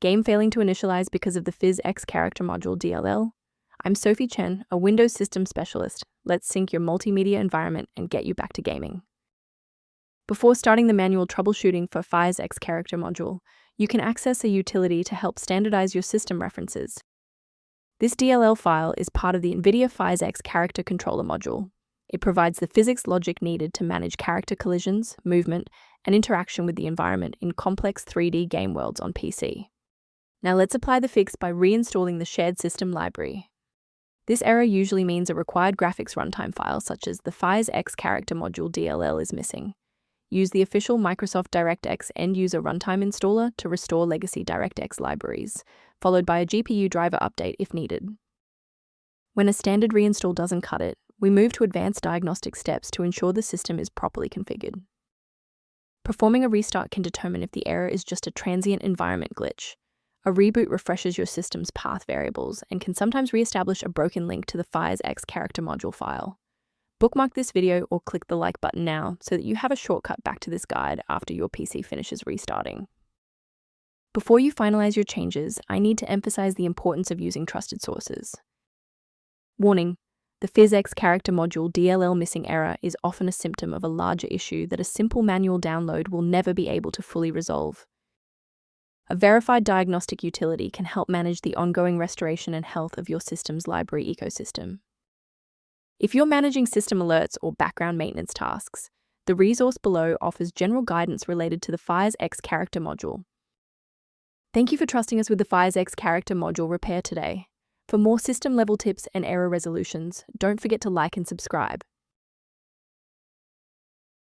Game failing to initialize because of the PhysX Character Module DLL? I'm Sophie Chen, a Windows System Specialist. Let's sync your multimedia environment and get you back to gaming. Before starting the manual troubleshooting for PhysX Character Module, you can access a utility to help standardize your system references. This DLL file is part of the NVIDIA PhysX Character Controller module. It provides the physics logic needed to manage character collisions, movement, and interaction with the environment in complex 3D game worlds on PC. Now let's apply the fix by reinstalling the shared system library. This error usually means a required graphics runtime file such as the PhysX Character Module DLL is missing. Use the official Microsoft DirectX end-user runtime installer to restore legacy DirectX libraries, followed by a GPU driver update if needed. When a standard reinstall doesn't cut it, we move to advanced diagnostic steps to ensure the system is properly configured. Performing a restart can determine if the error is just a transient environment glitch. A reboot refreshes your system's path variables and can sometimes re-establish a broken link to the PhysX Character Module file. Bookmark this video or click the like button now so that you have a shortcut back to this guide after your PC finishes restarting. Before you finalize your changes, I need to emphasize the importance of using trusted sources. Warning: the PhysX Character Module DLL missing error is often a symptom of a larger issue that a simple manual download will never be able to fully resolve. A verified diagnostic utility can help manage the ongoing restoration and health of your system's library ecosystem. If you're managing system alerts or background maintenance tasks, the resource below offers general guidance related to the PhysX Character Module. Thank you for trusting us with the PhysX Character Module repair today. For more system-level tips and error resolutions, don't forget to like and subscribe.